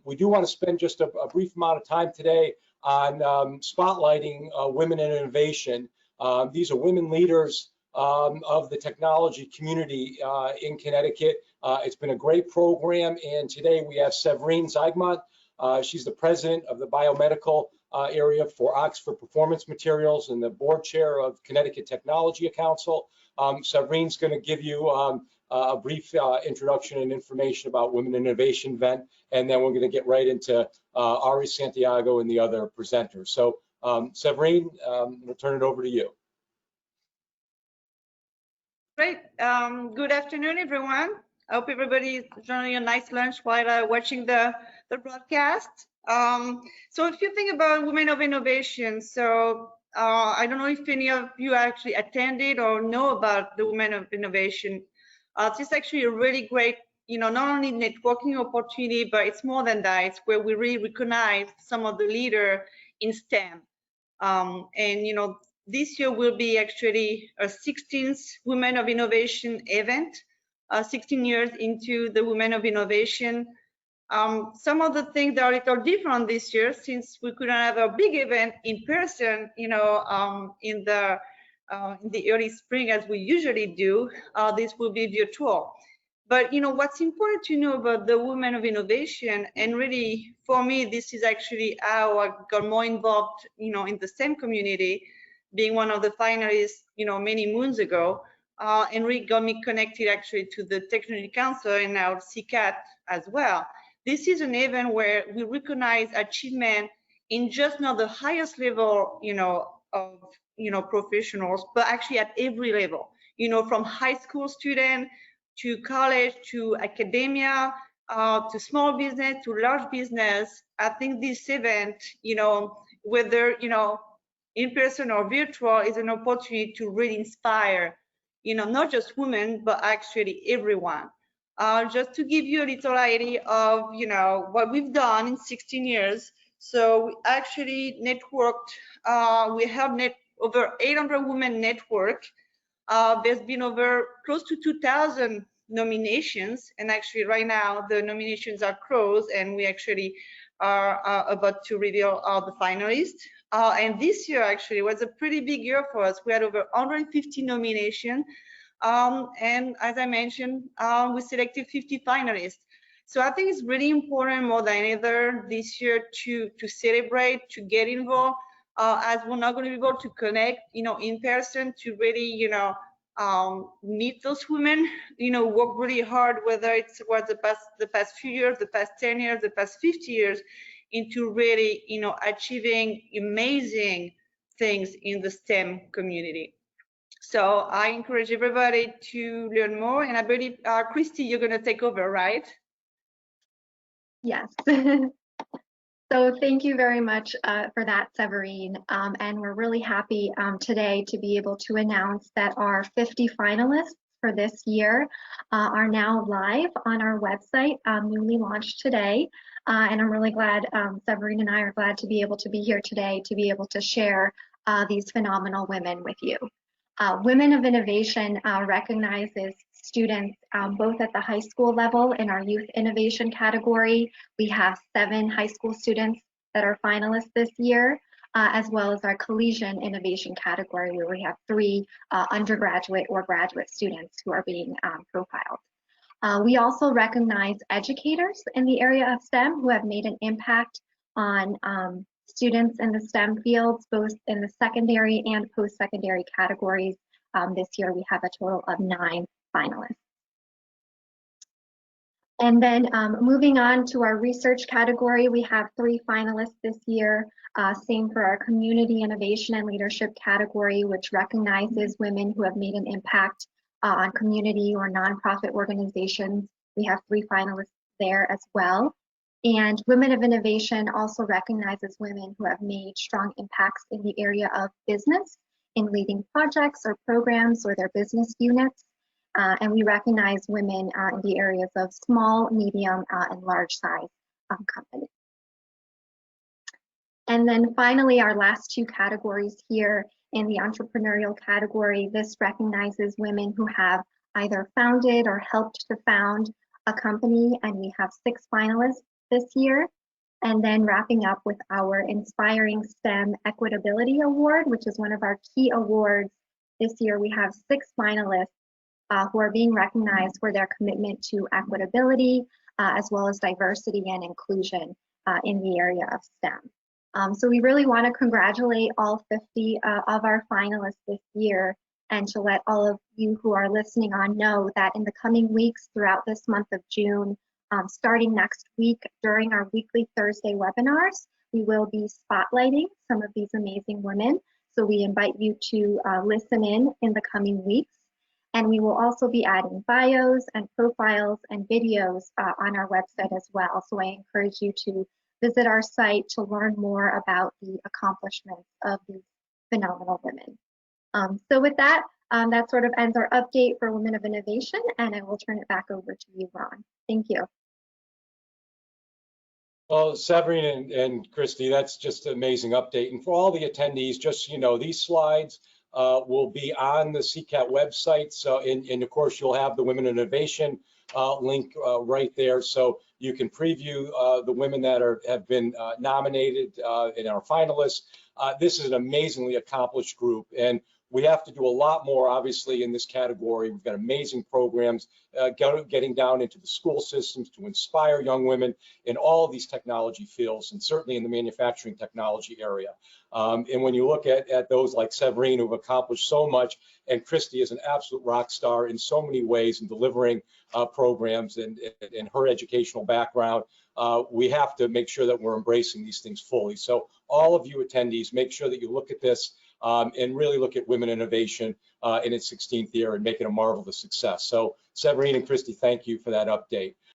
We do want to spend just a brief amount of time today on spotlighting women in innovation. These are women leaders of the technology community in Connecticut. It's been a great program, and today we have Severine Zeigmont. She's the president of the biomedical area for Oxford Performance Materials and the board chair of Connecticut Technology Council. Severine's going to give you a brief introduction and information about Women in Innovation event, and then we're going to get right into Ari Santiago and the other presenters. So Severine, we'll turn it over to you. Great. Good afternoon, everyone. I hope everybody is enjoying a nice lunch while watching the broadcast. So if you think about Women of Innovation, so I don't know if any of you actually attended or know about the Women of Innovation. It's actually a really great, not only networking opportunity, but it's more than that. It's where we really recognize some of the leaders in STEM. And this year will be actually a 16th Women of Innovation event, 16 years into the Women of Innovation. Some of the things that are a little different this year, since we couldn't have a big event in person, in the early spring as we usually do. This will be virtual. But what's important to know about the Women of Innovation, and really for me, this is actually how I got more involved, in the STEM community, being one of the finalists, many moons ago, and really got me connected actually to the Technology Council and now CCAT as well. This is an event where we recognize achievement in just not the highest level, of professionals, but actually at every level, from high school student to college to academia, to small business to large business. I think this event, whether in person or virtual, is an opportunity to really inspire, not just women, but actually everyone. Just to give you a little idea of, what we've done in 16 years. So we actually networked, we have over 800 women network. There's been over close to 2,000 nominations, and actually right now the nominations are closed, and we actually are about to reveal all the finalists. And this year actually was a pretty big year for us. We had over 150 nominations, and as I mentioned, we selected 50 finalists. So I think it's really important more than ever this year to celebrate, to get involved, as we're not going to be able to connect, in person, to really, meet those women, work really hard, whether it was the past few years, the past 10 years, the past 50 years, into really, achieving amazing things in the STEM community. So I encourage everybody to learn more, and I believe, Christy, you're going to take over, right? Yes. So thank you very much for that, Severine. And we're really happy today to be able to announce that our 50 finalists for this year are now live on our website, newly launched today. And I'm really glad, Severine and I are glad to be able to be here today to be able to share these phenomenal women with you. Women of Innovation recognizes students both at the high school level in our Youth Innovation category. We have 7 high school students that are finalists this year, as well as our Collegiate Innovation category, where we have 3 undergraduate or graduate students who are being profiled. We also recognize educators in the area of STEM who have made an impact on students in the STEM fields, both in the secondary and post-secondary categories. This year we have a total of 9 finalists. And then moving on to our research category, we have 3 finalists this year. Same for our Community Innovation and Leadership category, which recognizes women who have made an impact on community or nonprofit organizations. We have 3 finalists there as well. And Women of Innovation also recognizes women who have made strong impacts in the area of business, in leading projects or programs or their business units. And we recognize women in the areas of small, medium, and large size companies. And then finally, our last 2 categories here in the entrepreneurial category, this recognizes women who have either founded or helped to found a company, and we have 6 finalists this year. And then wrapping up with our Inspiring STEM Equitability Award, which is one of our key awards. This year we have 6 finalists who are being recognized for their commitment to equitability, as well as diversity and inclusion in the area of STEM. So we really want to congratulate all 50 of our finalists this year, and to let all of you who are listening on know that in the coming weeks throughout this month of June, starting next week during our weekly Thursday webinars, we will be spotlighting some of these amazing women. So we invite you to listen in the coming weeks. And we will also be adding bios and profiles and videos on our website as well. So I encourage you to visit our site to learn more about the accomplishments of these phenomenal women. So with that, that sort of ends our update for Women of Innovation, and I will turn it back over to you, Ron. Thank you. Well, Severine and Christy, that's just an amazing update. And for all the attendees, just so you know, these slides will be on the CCAT website. So, and of course, you'll have the Women in Innovation link right there. So you can preview the women that have been nominated and are finalists. This is an amazingly accomplished group, and we have to do a lot more, obviously, in this category. We've got amazing programs getting down into the school systems to inspire young women in all of these technology fields, and certainly in the manufacturing technology area. And when you look at those like Severine, who've accomplished so much, and Christy is an absolute rock star in so many ways in delivering programs and her educational background, we have to make sure that we're embracing these things fully. So all of you attendees, make sure that you look at this and really look at Women Innovation in its 16th year and make it a marvelous success. So Severine and Christy, thank you for that update.